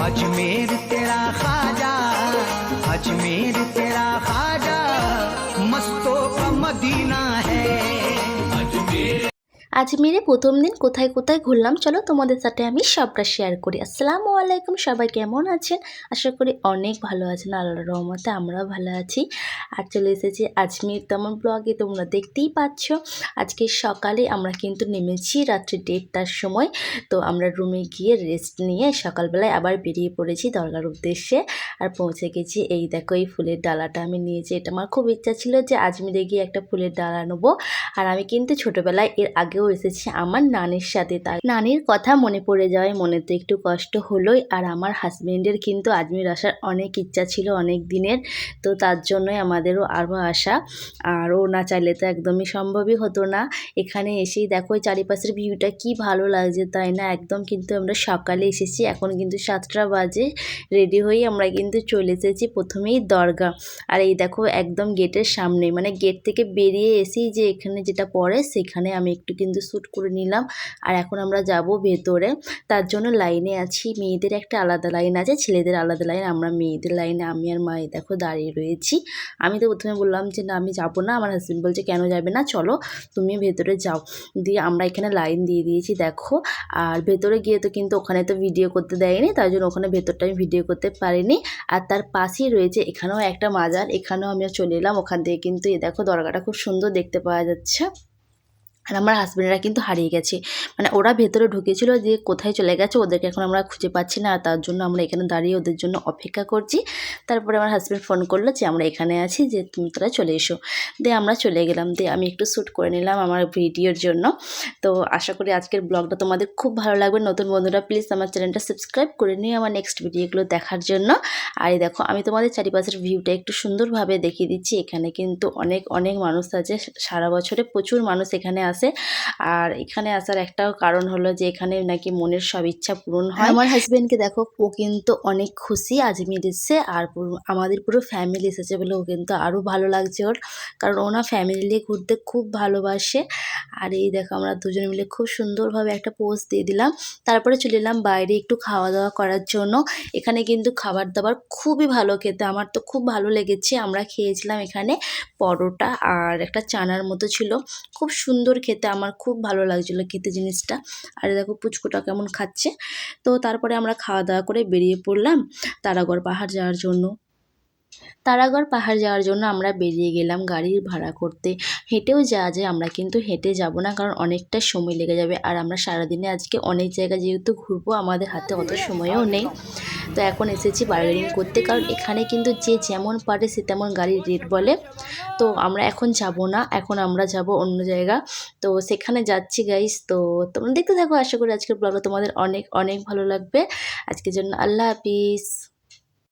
अजमेर तेरा ख्वाजा, अजमेर तेरा ख्वाजा, मस्तों का मदीना है। আজমিরে প্রথম দিন কোথায় কোথায় ঘুরলাম চলো তোমাদের সাথে আমি সবটা শেয়ার করি। আসসালামু আলাইকুম, সবাই কেমন আছেন? আশা করি অনেক ভালো আছেন, আল্লাহর রহমতে আমরাও ভালো আছি। আর চলে এসেছি আজমির তেমন ব্লগে, তোমরা দেখতেই পাচ্ছ। আজকে সকালে আমরা কিন্তু নেমেছি রাত্রি 1:30টার সময়। তো আমরা রুমে গিয়ে রেস্ট নিয়ে সকালবেলায় আবার বেরিয়ে পড়েছি দরগার উদ্দেশ্যে। আর পৌঁছে গেছি, এই দেখো এই ফুলের ডালাটা আমি নিয়েছি। এটা আমার খুব ইচ্ছা ছিল যে আজমিরে গিয়ে একটা ফুলের ডালা নেবো। আর আমি কিন্তু ছোটোবেলায় এর আগেও এসেছি আমার নানির সাথে, তাই নানির কথা মনে পড়ে যাওয়ায় মনে তো একটু কষ্ট হলোই। আর আমার হাজবেন্ডের কিন্তু আজমির আসার অনেক ইচ্ছা ছিল অনেক দিনের, তো তার জন্যই আমাদেরও আরও আসা। আর ও না চাইলে তো একদমই সম্ভবই হতো না। এখানে এসেই দেখো চারিপাশের ভিউটা কি ভালো লাগছে, তাই না? একদম কিন্তু আমরা সকালে এসেছি, এখন কিন্তু 7টা বাজে। রেডি হয়ে আমরা কিন্তু চলে এসেছি প্রথমেই দরগা। আর এই দেখো একদম গেটের সামনে, মানে গেট থেকে বেরিয়ে এসেই যে এখানে যেটা পড়ে সেখানে আমি একটু কিন্তু শ্যুট করে নিলাম। আর এখন আমরা যাব ভেতরে, তার জন্য লাইনে আছি। মেয়েদের একটা আলাদা লাইন আছে, ছেলেদের আলাদা লাইন। আমরা মেয়েদের লাইনে আমি আর মা দেখো দাঁড়িয়ে রয়েছি। আমি তো প্রথমে বললাম যে না আমি যাব না, আমার হাজবেন্ড বলছে কেন যাবে না, চলো তুমি ভেতরে যাও। দিয়ে আমরা এখানে লাইন দিয়ে দিয়েছি দেখো। আর ভেতরে গিয়ে তো কিন্তু ওখানে তো ভিডিও করতে দেয়নি, তাই জন্য ওখানে ভেতরটা আমি ভিডিও করতে পারিনি। আর তার পাশেই রয়েছে এখানেও একটা মাজার, এখানেও আমি চলে এলাম। ওখান থেকে কিন্তু এই দেখো দরগাটা খুব সুন্দর দেখতে পাওয়া যাচ্ছে। আর আমার হাজবেন্ডরা কিন্তু হারিয়ে গেছে, মানে ওরা ভেতরে ঢুকেছিল, যে কোথায় চলে গেছে ওদেরকে এখন আমরা খুঁজে পাচ্ছি না। আর তার জন্য আমরা এখানে দাঁড়িয়ে ওদের জন্য অপেক্ষা করছি। তারপরে আমার হাজবেন্ড ফোন করলো যে আমরা এখানে আছি, যে তুমি তারা চলে এসো। দিয়ে আমরা চলে গেলাম, দিয়ে আমি একটু শ্যুট করে নিলাম আমার ভিডিওর জন্য। তো আশা করি আজকের ব্লগটা তোমাদের খুব ভালো লাগবে। নতুন বন্ধুরা প্লিজ আমার চ্যানেলটা সাবস্ক্রাইব করে নিয়ে আমার নেক্সট ভিডিওগুলো দেখার জন্য। আর এই দেখো আমি তোমাদের চারিপাশের ভিউটা একটু সুন্দরভাবে দেখিয়ে দিচ্ছি। এখানে কিন্তু অনেক অনেক মানুষ আছে, সারা বছরে প্রচুর মানুষ এখানে আসে। আর এখানে আসার একটাও কারণ হলো যে এখানে নাকি মনের সব ইচ্ছা পূরণ হয়। আমার হাজবেন্ডকে দেখো, ও কিন্তু অনেক খুশি আজমির এসেছে। আর আমাদের পুরো ফ্যামিলি এসেছে বলে ও কিন্তু আরও ভালো লাগছে ওর, কারণ ও না ফ্যামিলি নিয়ে ঘুরতে খুব ভালোবাসে। আর এই দেখো আমরা দুজনে মিলে খুব সুন্দরভাবে একটা পোজ দিয়ে দিলাম। তারপরে চলে এলাম বাইরে একটু খাওয়া দাওয়া করার জন্য। এখানে কিন্তু খাবার দাবার খুবই ভালো খেতে, আমার তো খুব ভালো লেগেছে। আমরা খেয়েছিলাম এখানে পরোটা আর একটা চানার মতো ছিল, খুব সুন্দর খেতে, আমার খুব ভালো লাগছিলো খেতে জিনিসটা। আর দেখো পুচকুটা কেমন খাচ্ছে। তো তারপরে আমরা খাওয়া দাওয়া করে বেরিয়ে পড়লাম তারাগড় পাহাড় যাওয়ার জন্য। তারাগড় পাহাড় যাওয়ার জন্য আমরা বেরিয়ে গেলাম গাড়ির ভাড়া করতে। হেঁটেও যাওয়া যায়, আমরা কিন্তু হেঁটে যাব না, কারণ অনেকটা সময় লেগে যাবে। আর আমরা সারাদিনে আজকে অনেক জায়গা যেহেতু ঘুরবো, আমাদের হাতে অত সময়ও নেই। তো এখন এসেছি বার্গেনিং করতে, কারণ এখানে কিন্তু যে যেমন পারে সে তেমন গাড়ির রেট বলে। তো আমরা এখন যাব না, এখন আমরা যাব অন্য জায়গা। তো সেখানে যাচ্ছি গাইস। তো তোমরা দেখতে থাকো, আশা করি আজকের ব্লগটা তোমাদের অনেক অনেক ভালো লাগবে। আজকের জন্য আল্লাহ হাফিজ।